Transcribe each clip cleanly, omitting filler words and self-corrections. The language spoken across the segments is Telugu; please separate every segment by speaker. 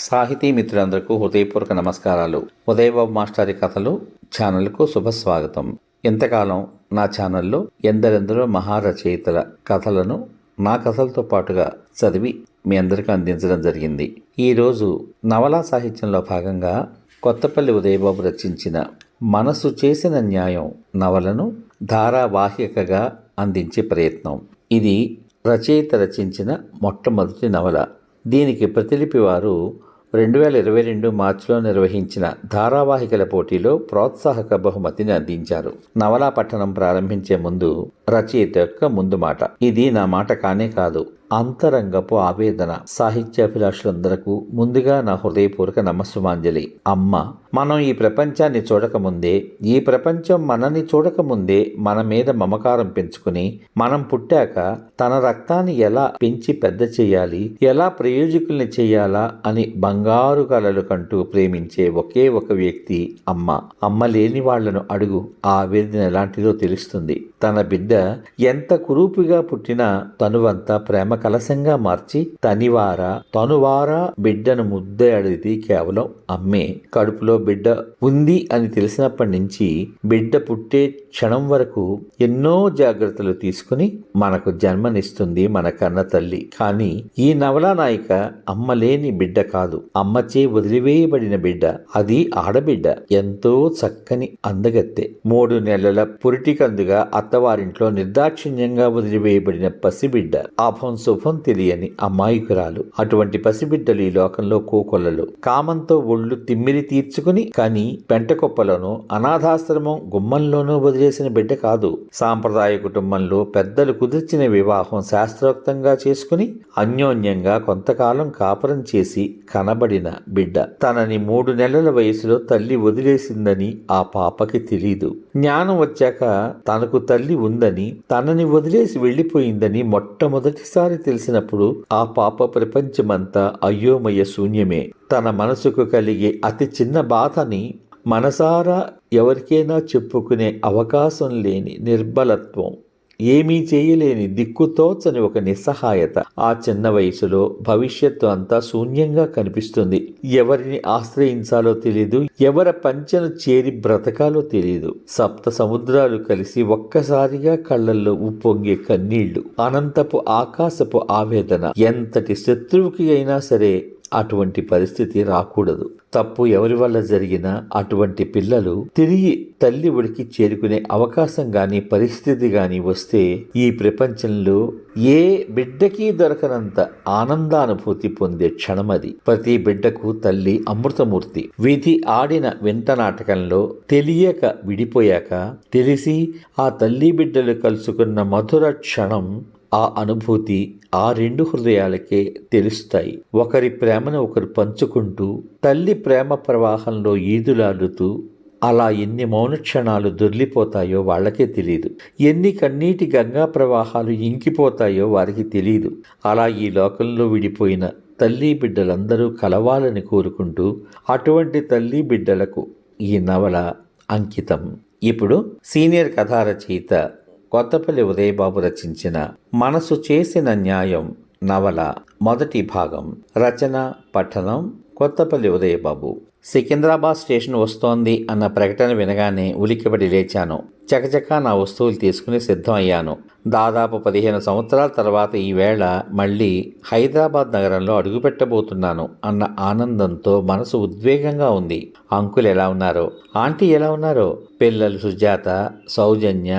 Speaker 1: సాహితీ మిత్రులందరికీ హృదయపూర్వక నమస్కారాలు. ఉదయబాబు మాస్టారి కథలు ఛానల్కు శుభస్వాగతం. ఇంతకాలం నా ఛానల్లో ఎందరెందరో మహారచయితల కథలను నా కథలతో పాటుగా చదివి మీ అందరికీ అందించడం జరిగింది. ఈరోజు నవలా సాహిత్యంలో భాగంగా కొత్తపల్లి ఉదయబాబు రచించిన మనసు చేసిన న్యాయం నవలను ధారావాహికగా అందించే ప్రయత్నం. ఇది రచయిత రచించిన మొట్టమొదటి నవల. దీనికి ప్రతిలిపి వారు 2022 మార్చిలో నిర్వహించిన ధారావాహికల పోటీలో ప్రోత్సాహక బహుమతిని అందించారు. నవలా పఠనం ప్రారంభించే ముందు రచయిత యొక్క ముందు మాట. ఇది నా మాట కానే కాదు, అంతరంగపు ఆవేదన. సాహిత్యాభిలాషులందరకు ముందుగా నా హృదయపూర్వక నమస్సుమాంజలి. అమ్మ, మనం ఈ ప్రపంచాన్ని చూడకముందే, ఈ ప్రపంచం మనని చూడకముందే మన మీద మమకారం పెంచుకుని, మనం పుట్టాక తన రక్తాన్ని ఎలా పెంచి పెద్ద చేయాలి, ఎలా ప్రయోజకుల్ని చేయాలా అని బంగారు కలలు కంటూ ప్రేమించే ఒకే ఒక వ్యక్తి అమ్మ. అమ్మ లేని వాళ్లను అడుగు, ఆ ఆవేదన ఎలాంటిదో తెలుస్తుంది. తన బిడ్డ ఎంత కురూపిగా పుట్టినా తనువంతా ప్రేమ కలశంగా మార్చి తనువారా బిడ్డను ముద్దయాడిది కేవలం అమ్మే. కడుపులో బిడ్డ ఉంది అని తెలిసినప్పటి నుంచి బిడ్డ పుట్టే క్షణం వరకు ఎన్నో జాగ్రత్తలు తీసుకుని మనకు జన్మనిస్తుంది మన కన్న తల్లి. కానీ ఈ నవలా నాయిక అమ్మ లేని బిడ్డ కాదు, అమ్మచే వదిలివేయబడిన బిడ్డ. అది ఆడబిడ్డ, ఎంతో చక్కని అందగత్తె. 3 నెలల పురిటికందుగా అత్తవారింట్లో నిర్దాక్షిణ్యంగా వదిలివేయబడిన పసిబిడ్డ. ఆభం శుభం తెలియని అమాయకురాలు. అటువంటి పసిబిడ్డలు ఈ లోకంలో కోకొల్లలు. కామంతో ఒళ్ళు తిమ్మిరి తీర్చుకుని కానీ పెంటకొప్పలోనూ అనాథాశ్రమం గుమ్మంలోనూ వదిలేసిన బిడ్డ కాదు. సాంప్రదాయ కుటుంబంలో పెద్దలు కుదిర్చిన వివాహం శాస్త్రోక్తంగా చేసుకుని అన్యోన్యంగా కొంతకాలం కాపురం చేసి కనబడిన బిడ్డ. తనని 3 నెలల వయసులో తల్లి వదిలేసిందని ఆ పాపకి తెలీదు. జ్ఞానం వచ్చాక తనకు తల్లి ఉందని, తనని వదిలేసి వెళ్లిపోయిందని మొట్టమొదటిసారి తెలిసినప్పుడు ఆ పాప ప్రపంచమంతా అయోమయ శూన్యమే. తన మనసుకు కలిగే అతి చిన్న బాధని మనసారా ఎవరికైనా చెప్పుకునే అవకాశం లేని నిర్బలత్వం, ఏమీ చేయలేని దిక్కుతోచని ఒక నిస్సహాయత. ఆ చిన్న వయసులో భవిష్యత్తు అంతా శూన్యంగా కనిపిస్తుంది. ఎవరిని ఆశ్రయించాలో తెలీదు, ఎవరి పంచను చేరి బ్రతకాలో తెలీదు. 7 సముద్రాలు కలిసి ఒక్కసారిగా కళ్ళల్లో ఉప్పొంగే కన్నీళ్లు, అనంతపు ఆకాశపు ఆవేదన. ఎంతటి శత్రువుకి అయినా సరే అటువంటి పరిస్థితి రాకూడదు. తప్పు ఎవరి వల్ల జరిగినా అటువంటి పిల్లలు తిరిగి తల్లి ఒడికి చేరుకునే అవకాశం గాని పరిస్థితి గాని వస్తే ఈ ప్రపంచంలో ఏ బిడ్డకి దొరకనంత ఆనందానుభూతి పొందే క్షణమది. ప్రతి బిడ్డకు తల్లి అమృతమూర్తి. విధి ఆడిన వింత నాటకంలో తెలియక విడిపోయాక తెలిసి ఆ తల్లి బిడ్డలు కలుసుకున్న మధుర క్షణం, ఆ అనుభూతి ఆ 2 హృదయాలకే తెలుస్తాయి. ఒకరి ప్రేమను ఒకరు పంచుకుంటూ తల్లి ప్రేమ ప్రవాహంలో ఈదులాడుతూ అలా ఎన్ని మౌన క్షణాలు దొర్లిపోతాయో వాళ్ళకే తెలియదు. ఎన్ని కన్నీటి గంగా ప్రవాహాలు ఇంకిపోతాయో వారికి తెలియదు. అలా ఈ లోకంలో విడిపోయిన తల్లి బిడ్డలందరూ కలవాలని కోరుకుంటూ అటువంటి తల్లి బిడ్డలకు ఈ నవల అంకితం. ఇప్పుడు సీనియర్ కథా రచయిత కొత్తపల్లి ఉదయబాబు రచించిన మనసు చేసిన న్యాయం నవల మొదటి భాగం. రచన పఠనం కొత్తపల్లి ఉదయబాబు. సికింద్రాబాద్ స్టేషన్ వస్తోంది అన్న ప్రకటన వినగానే ఉలిక్కిపడి లేచాను. చకచకా నా వస్తువులు తీసుకుని సిద్ధం అయ్యాను. దాదాపు 15 సంవత్సరాల తర్వాత ఈవేళ మళ్ళీ హైదరాబాద్ నగరంలో అడుగుపెట్టబోతున్నాను అన్న ఆనందంతో మనసు ఉద్వేగంగా ఉంది. అంకుల్ ఎలా ఉన్నారో, ఆంటీ ఎలా ఉన్నారో, పిల్లలు సుజాత, సౌజన్య,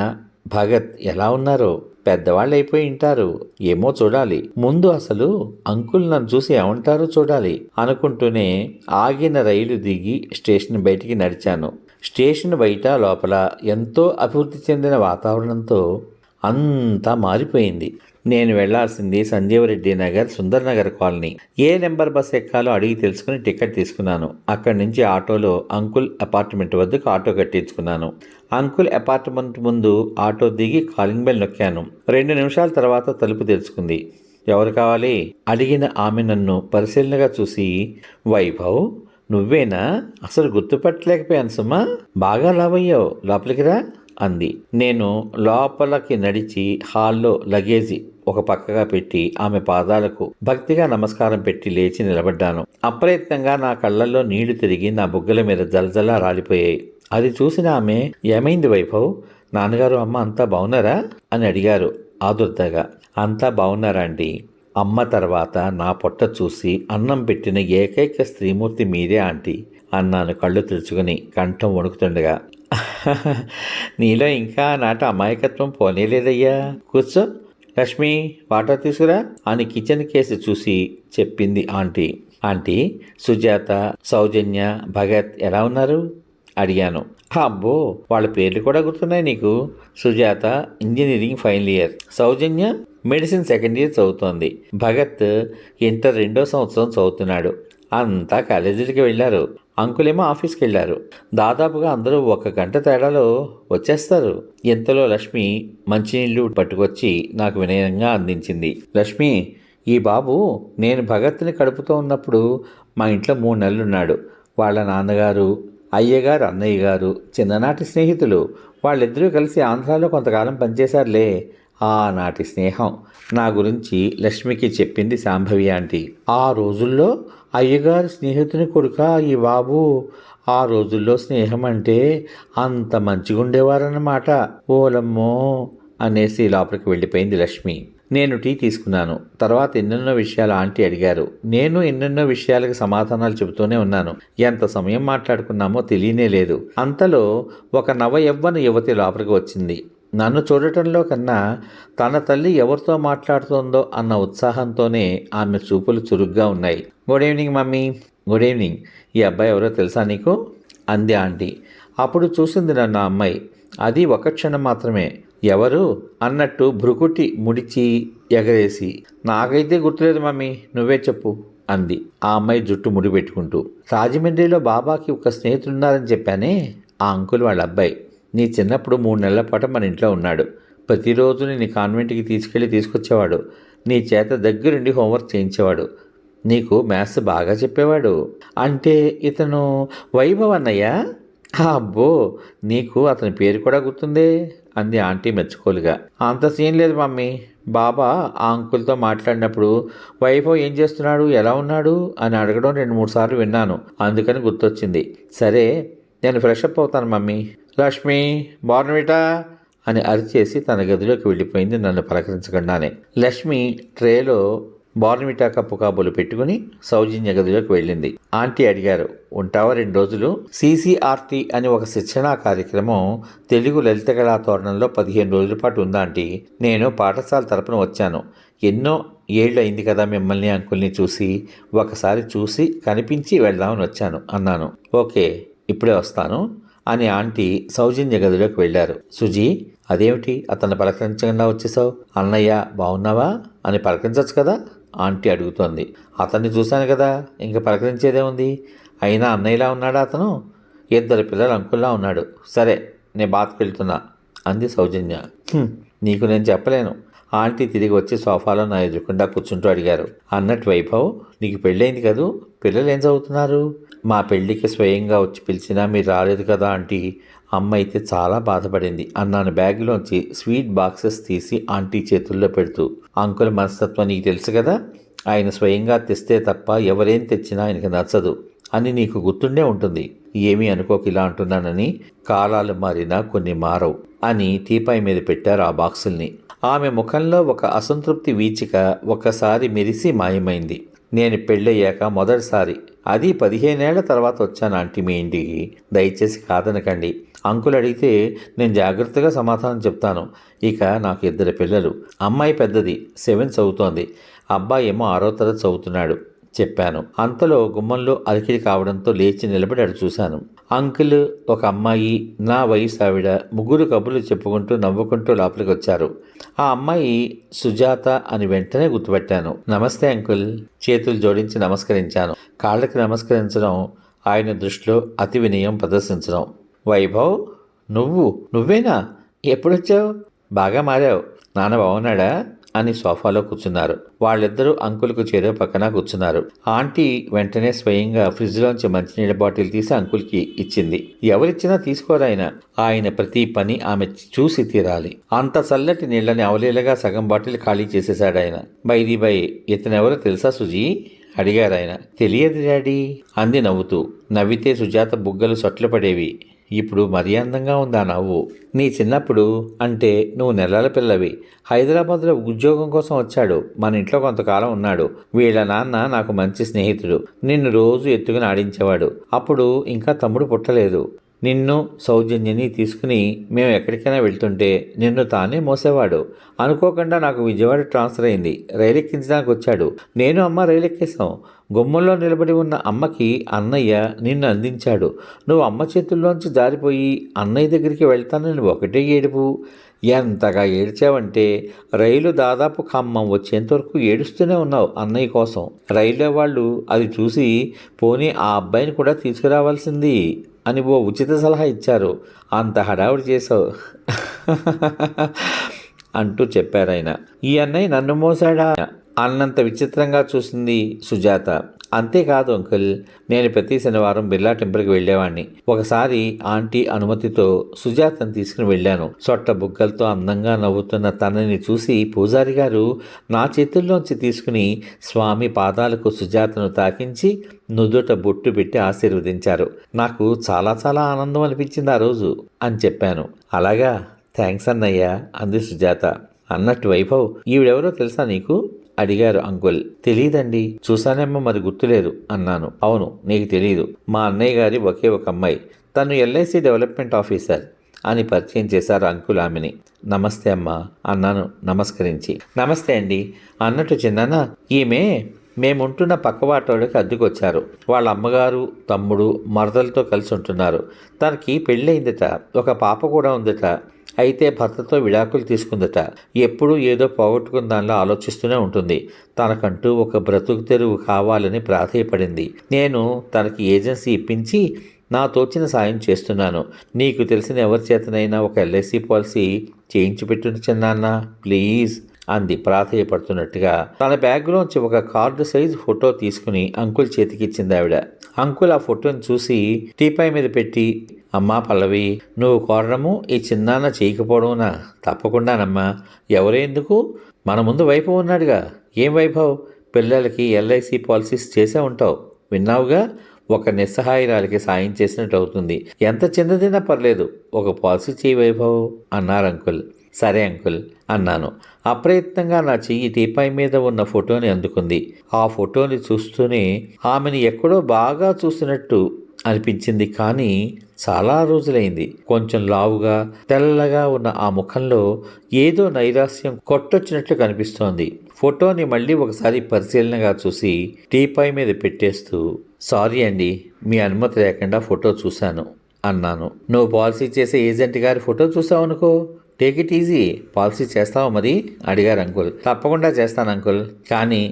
Speaker 1: భగత్ ఎలా ఉన్నారో, పెద్దవాళ్ళు అయిపోయి ఉంటారు. ఏమో చూడాలి. ముందు అసలు అంకుల్ నన్ను చూసి ఏమంటారో చూడాలి అనుకుంటూనే ఆగిన రైలు దిగి స్టేషన్ బయటికి నడిచాను. స్టేషన్ బయట లోపల ఎంతో అభివృద్ధి చెందిన వాతావరణంతో అంతా మారిపోయింది. నేను వెళ్లాల్సింది సంజీవరెడ్డి నగర్, సుందర్ నగర్ కాలనీ. ఏ నెంబర్ బస్ ఎక్కాలో అడిగి తెలుసుకుని టికెట్ తీసుకున్నాను. అక్కడి నుంచి ఆటోలో అంకుల్ అపార్ట్మెంట్ వద్దకు ఆటో కట్టించుకున్నాను. అంకుల్ అపార్ట్మెంట్ ముందు ఆటో దిగి కాలింగ్ బెల్ నొక్కాను. 2 నిమిషాల తర్వాత తలుపు తెరుచుకుంది. ఎవరు కావాలి అడిగిన ఆమె నన్ను పరిశీలనగా చూసి, వైభవ్ నువ్వేనా? అసలు గుర్తుపట్టలేకపోయాను సుమా, బాగా లావయ్యావు, లోపలికి రా అంది. నేను లోపలికి నడిచి హాల్లో లగేజీ ఒక పక్కగా పెట్టి ఆమె పాదాలకు భక్తిగా నమస్కారం పెట్టి లేచి నిలబడ్డాను. అప్రయత్నంగా నా కళ్ళల్లో నీళ్లు తిరిగి నా బుగ్గల మీద జలజలా రాలిపోయాయి. అది చూసిన ఆమె, ఏమైంది వైభవ్, నాన్నగారు అమ్మ అంతా బాగున్నారా అని అడిగారు ఆదుర్దగా. అంతా బాగున్నారా అండి. అమ్మ తర్వాత నా పొట్ట చూసి అన్నం పెట్టిన ఏకైక స్త్రీమూర్తి మీరే ఆంటీ అన్నాను కళ్ళు తెరుచుకుని కంఠం వణుకుతుండగా. నీలో ఇంకా నాట అమాయకత్వం పోనేలేదయ్యా. కూర్చో లక్ష్మి, వాటర్ తీసుకురా అని కిచెన్ కేసు చూసి చెప్పింది ఆంటీ. ఆంటీ, సుజాత, సౌజన్య, భగత్ ఎలా ఉన్నారు అడిగాను. అబ్బో, వాళ్ళ పేర్లు కూడా గుర్తున్నాయి నీకు. సుజాత ఇంజనీరింగ్ ఫైనల్ ఇయర్, సౌజన్య మెడిసిన్ సెకండ్ ఇయర్ చదువుతోంది, భగత్ ఇంటర్ 2వ సంవత్సరం చదువుతున్నాడు. అంతా కాలేజీలకి వెళ్ళారు. అంకులేమో ఆఫీస్కి వెళ్ళారు. దాదాపుగా అందరూ 1 గంట తేడాలో వచ్చేస్తారు. ఇంతలో లక్ష్మి మంచినీళ్ళు పట్టుకొచ్చి నాకు వినయంగా అందించింది. లక్ష్మి, ఈ బాబు నేను భగత్ని కడుపుతో ఉన్నప్పుడు మా ఇంట్లో 3 నెలలున్నాడు. వాళ్ళ నాన్నగారు, అయ్యగారు, అన్నయ్య గారు చిన్ననాటి స్నేహితులు. వాళ్ళిద్దరూ కలిసి ఆంధ్రాలో కొంతకాలం పనిచేశారులే. ఆనాటి స్నేహం నా గురించి లక్ష్మికి చెప్పింది శాంభవి ఆంటీ. ఆ రోజుల్లో అయ్యగారి స్నేహితుని కొడుక ఈ బాబు. ఆ రోజుల్లో స్నేహం అంటే అంత మంచిగా ఉండేవారన్నమాట. ఓలమ్మో అనేసి లోపలికి వెళ్ళిపోయింది లక్ష్మి. నేను టీ తీసుకున్నాను. తర్వాత ఎన్నెన్నో విషయాలు ఆంటీ అడిగారు. నేను ఎన్నెన్నో విషయాలకు సమాధానాలు చెబుతూనే ఉన్నాను. ఎంత సమయం మాట్లాడుకున్నామో తెలియనే లేదు. అంతలో ఒక నవ యవ్వన యువతి లోపలికి వచ్చింది. నన్ను చూడటంలో కన్నా తన తల్లి ఎవరితో మాట్లాడుతోందో అన్న ఉత్సాహంతోనే ఆమె చూపులు చురుగ్గా ఉన్నాయి. Good evening mummy. Good evening. ఈ అబ్బాయి ఎవరో తెలుసా నీకు అంది ఆంటీ. అప్పుడు చూసింది నన్ను ఆ అమ్మాయి. అది ఒక క్షణం మాత్రమే. ఎవరు అన్నట్టు భ్రుకుటి ముడిచి ఎగరేసి, నాకైతే గుర్తులేదు మమ్మీ, నువ్వే చెప్పు అంది ఆ అమ్మాయి జుట్టు ముడిపెట్టుకుంటూ. రాజమండ్రిలో బాబాకి ఒక స్నేహితులున్నారని చెప్పానే, ఆ అంకుల్ వాళ్ళ అబ్బాయి. నీ చిన్నప్పుడు 3 నెలల పాటు మన ఇంట్లో ఉన్నాడు. ప్రతిరోజు నీ కాన్వెంట్కి తీసుకొచ్చేవాడు. నీ చేత దగ్గరుండి హోంవర్క్ చేయించేవాడు. నీకు మ్యాథ్స్ బాగా చెప్పేవాడు. అంటే ఇతను వైభవ్ అన్నయ్య? అబ్బో, నీకు అతని పేరు కూడా గుర్తుందే అంది ఆంటీ మెచ్చుకోలుగా. అంత సీన్ లేదు మమ్మీ. బాబా ఆ అంకుల్తో మాట్లాడినప్పుడు వైభవ్ ఏం చేస్తున్నాడు, ఎలా ఉన్నాడు అని అడగడం 2-3 సార్లు విన్నాను. అందుకని గుర్తొచ్చింది. సరే, నేను ఫ్రెష్ అప్ అవుతాను మమ్మీ. లక్ష్మి, బోర్న్విటా అని అరిచేసి తన గదిలోకి వెళ్ళిపోయింది నన్ను పలకరించకుండానే. లక్ష్మి ట్రేలో బోర్న్విటా కప్పు కాబోలు పెట్టుకుని సౌజన్య గదిలోకి వెళ్ళింది. ఆంటీ అడిగారు, ఉంటావా 2 రోజులు? CCRT అని ఒక శిక్షణా కార్యక్రమం తెలుగు లలిత కళా తోరణంలో 15 రోజుల పాటు ఉందా ఆంటీ? నేను పాఠశాల తరపున వచ్చాను. ఎన్నో ఏళ్ళు అయింది కదా మిమ్మల్ని అంకుల్ని చూసి. ఒకసారి చూసి కనిపించి వెళ్దామని వచ్చాను అన్నాను. ఓకే, ఇప్పుడే వస్తాను అని ఆంటీ సౌజన్య గదిలోకి వెళ్ళారు. సుజీ, అదేమిటి అతన్ని పలకరించకుండా వచ్చేసావు? అన్నయ్య బాగున్నావా అని పలకరించవచ్చు కదా ఆంటీ అడుగుతోంది. అతన్ని చూశాను కదా, ఇంకా పలకరించేదే ఉంది. అయినా అన్నయ్యలా ఉన్నాడా అతను? 2 పిల్లల అంకుల్లా ఉన్నాడు. సరే, నేను బాత్కి వెళ్తున్నా అంది సౌజన్య. నీకు నేను చెప్పలేను. ఆంటీ తిరిగి వచ్చి సోఫాలో నా ఎదురుకుండా కూర్చుంటూ అడిగారు. అన్నట్టు వైభవ్, నీకు పెళ్ళైంది కదూ, పిల్లలు ఏం చదువుతున్నారు? మా పెళ్ళికి స్వయంగా వచ్చి పిలిచినా మీరు రాలేదు కదా ఆంటీ. అమ్మ అయితే చాలా బాధపడింది అన్నాను బ్యాగ్లోంచి స్వీట్ బాక్సెస్ తీసి ఆంటీ చేతుల్లో పెడుతూ. అంకుల్ మనస్తత్వం నీకు తెలుసు కదా, ఆయన స్వయంగా తెస్తే తప్ప ఎవరేం తెచ్చినా ఆయనకి నచ్చదు అని నీకు గుర్తుండే ఉంటుంది. ఏమీ అనుకోక ఇలా అంటున్నానని. కాలాలు మారినా కొన్ని మారవు అని టీపాయ్ మీద పెట్టారు ఆ బాక్సుల్ని. ఆమె ముఖంలో ఒక అసంతృప్తి వీచిక ఒకసారి మెరిసి మాయమైంది. నేను పెళ్ళయ్యాక మొదటిసారి, అది 15 ఏళ్ల తర్వాత వచ్చాను ఆంటీ మీ ఇంటికి. దయచేసి కాదనకండి. అంకుల్ అడిగితే నేను జాగ్రత్తగా సమాధానం చెప్తాను. ఇక నాకు 2 పిల్లలు. అమ్మాయి పెద్దది 7 చదువుతోంది, అబ్బాయి ఏమో 6వ తరగతి చదువుతున్నాడు చెప్పాను. అంతలో గుమ్మంలో అలికిడి కావడంతో లేచి నిలబడి అటు చూశాను. అంకుల్, ఒక అమ్మాయి, నా వయసు ఆవిడ, ముగ్గురు కబుర్లు చెప్పుకుంటూ నవ్వుకుంటూ లోపలికి వచ్చారు. ఆ అమ్మాయి సుజాత అని వెంటనే గుర్తుపట్టాను. నమస్తే అంకుల్. చేతులు జోడించి నమస్కరించాను. కాళ్ళకి నమస్కరించడం ఆయన దృష్టిలో అతి వినయం ప్రదర్శించడం. వైభవ్, నువ్వేనా? ఎప్పుడొచ్చావు? బాగా మారావు. నాన్న బాగున్నాడా అని సోఫాలో కూర్చున్నారు. వాళ్ళిద్దరూ అంకుల్కు చెరో పక్కన కూర్చున్నారు. ఆంటీ వెంటనే స్వయంగా ఫ్రిడ్జ్లోంచి మంచినీళ్ళ బాటిల్ తీసి అంకుల్కి ఇచ్చింది. ఎవరిచ్చినా తీసుకోరాయన. ఆయన ప్రతి పని ఆమె చూసి తీరాలి. అంత చల్లటి నీళ్ళని అవలీలగా సగం బాటిల్ ఖాళీ చేసేశాడాయన. బై ఇతనెవరో తెలుసా సుజీ అడిగారాయన. తెలియదు డాడీ అంది నవ్వుతూ. నవ్వితే సుజాత బుగ్గలు సొట్లు పడేవి. ఇప్పుడు మరీ అందంగా ఉందా నవ్వు. నీ చిన్నప్పుడు అంటే నువ్వు నెలల పిల్లవి. హైదరాబాద్లో ఉద్యోగం కోసం వచ్చాడు. మన ఇంట్లో కొంతకాలం ఉన్నాడు. వీళ్ళ నాన్న నాకు మంచి స్నేహితుడు. నిన్ను రోజు ఎత్తుకుని ఆడించేవాడు. అప్పుడు ఇంకా తమ్ముడు పుట్టలేదు. నిన్ను సౌజన్యని తీసుకుని మేము ఎక్కడికైనా వెళ్తుంటే నిన్ను తానే మోసేవాడు. అనుకోకుండా నాకు విజయవాడ ట్రాన్స్ఫర్ అయింది. రైలు ఎక్కించడానికి వచ్చాడు. నేను అమ్మ రైలు ఎక్కేశాం. గుమ్మంలో నిలబడి ఉన్న అమ్మకి అన్నయ్య నిన్ను అందించాడు. నువ్వు అమ్మ చేతుల్లోంచి జారిపోయి అన్నయ్య దగ్గరికి వెళ్తానని ఒకటే ఏడుపు. ఎంతగా ఏడ్చావంటే రైలు దాదాపు ఖమ్మం వచ్చేంతవరకు ఏడుస్తూనే ఉన్నావు అన్నయ్య కోసం. రైల్లో వాళ్ళు అది చూసి పోనీ ఆ అబ్బాయిని కూడా తీసుకురావాల్సింది అని ఓ ఉచిత సలహా ఇచ్చారు. అంత హడావుడి చేసావు అంటూ చెప్పారాయన. ఈ అన్నయ్య నన్ను మోసాడా అన్నంత విచిత్రంగా చూసింది సుజాత. అంతేకాదు అంకుల్, నేను ప్రతి శనివారం బిర్లా టెంపుల్కి వెళ్ళేవాడిని. ఒకసారి ఆంటీ అనుమతితో సుజాతను తీసుకుని వెళ్ళాను. సొట్ట బుగ్గలతో అందంగా నవ్వుతున్న తనని చూసి పూజారి గారు నా చేతుల్లోంచి తీసుకుని స్వామి పాదాలకు సుజాతను తాకించి నుదుట బొట్టు పెట్టి ఆశీర్వదించారు. నాకు చాలా చాలా ఆనందం అనిపించింది ఆ రోజు అని చెప్పాను. అలాగా, థ్యాంక్స్ అన్నయ్య అంది సుజాత. అన్నట్టు వైభవ్ ఈవిడెవరో తెలుసా నీకు అడిగారు అంకుల్. తెలీదండి. చూసానేమో మరి గుర్తులేదు అన్నాను. అవును, నీకు తెలీదు. మా అన్నయ్య గారి ఒకే ఒక అమ్మాయి. తను ఎల్ఐసి డెవలప్మెంట్ ఆఫీసర్ అని పరిచయం చేశారు అంకుల్ ఆమెని. నమస్తే అమ్మా అన్నాను నమస్కరించి. నమస్తే అండి అన్నట్టు చిన్నాన్న, ఈమె మేముంటున్న పక్కవాటోళ్ళకి అద్దెకొచ్చారు. వాళ్ళ అమ్మగారు తమ్ముడు మరదలతో కలిసి ఉంటున్నారు. తనకి పెళ్ళయిందట. ఒక పాప కూడా ఉందట. అయితే భర్తతో విడాకులు తీసుకుందట. ఎప్పుడూ ఏదో పోగొట్టుకున్న దానిలో ఆలోచిస్తూనే ఉంటుంది. తనకంటూ ఒక బ్రతుకు తెరువు కావాలని ప్రాధేయపడింది. నేను తనకి ఏజెన్సీ ఇప్పించి నా తోచిన సాయం చేస్తున్నాను. నీకు తెలిసిన ఎవరి చేతనైనా ఒక ఎల్ఐసి పాలసీ చేయించి పెట్టు చిన్నాన్న ప్లీజ్ అంది ప్రాధేయపడుతున్నట్టుగా. తన బ్యాగ్లోంచి ఒక కార్డు సైజు ఫోటో తీసుకుని అంకుల్ చేతికిచ్చింది ఆవిడ. అంకుల్ ఆ ఫోటోని చూసి టీపై మీద పెట్టి, అమ్మా పల్లవి, నువ్వు కోరడము ఈ చిన్నాన్న చేయకపోవడమునా? తప్పకుండానమ్మా. ఎవరెందుకు, మన ముందు వైభవ్ ఉన్నాడుగా. ఏం వైభవ్, పిల్లలకి ఎల్ఐసి పాలసీస్ చేసే ఉంటావు, విన్నావుగా. ఒక నిస్సహాయురాలికి సాయం చేసినట్టు అవుతుంది. ఎంత చిన్నదైనా పర్లేదు, ఒక పాలసీ చేయి వైభవ్ అన్నారు అంకుల్. సరే అంకుల్ అన్నాను. అప్రయత్నంగా నా చెయ్యి టీపాయ్ మీద ఉన్న ఫోటోని అందుకుంది. ఆ ఫోటోని చూస్తూనే ఆమెను ఎక్కడో బాగా చూసినట్టు అనిపించింది. కానీ చాలా రోజులైంది. కొంచెం లావుగా తెల్లగా ఉన్న ఆ ముఖంలో ఏదో నైరాస్యం కొట్టొచ్చినట్లు కనిపిస్తోంది. ఫోటోని మళ్ళీ ఒకసారి పరిశీలనగా చూసి టీపాయ్ మీద పెట్టేస్తూ, సారీ అండి, మీ అనుమతి లేకుండా ఫోటో చూశాను అన్నాను. నువ్వు పాలసీ చేసే ఏజెంట్ గారి ఫోటో చూసావు అనుకో, టేక్ ఇట్ ఈజీ. పాలసీ చేస్తావా మరి అడిగారు అంకుల్. తప్పకుండా చేస్తాను అంకుల్, కానీ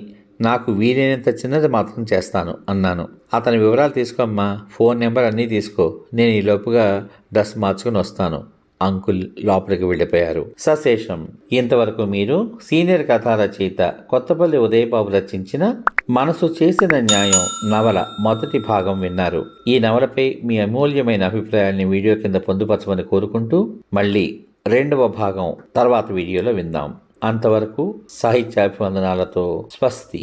Speaker 1: నాకు వీలైనంత చిన్నది మాత్రం చేస్తాను అన్నాను. అతని వివరాలు తీసుకోమ్మా, ఫోన్ నెంబర్ అన్నీ తీసుకో. నేను ఈ లోపుగా డ్రెస్ మార్చుకుని వస్తాను. అంకుల్ లోపలికి వెళ్ళిపోయారు. సశేషం. ఇంతవరకు మీరు సీనియర్ కథా రచయిత కొత్తపల్లి ఉదయబాబు రచించిన మనసు చేసిన న్యాయం నవల మొదటి భాగం విన్నారు. ఈ నవలపై మీ అమూల్యమైన అభిప్రాయాన్ని వీడియో కింద పొందుపరచమని కోరుకుంటూ మళ్ళీ రెండవ భాగం తర్వాత వీడియోలో విందాం. అంతవరకు సాహిత్యాభివందనాలతో స్వస్తి.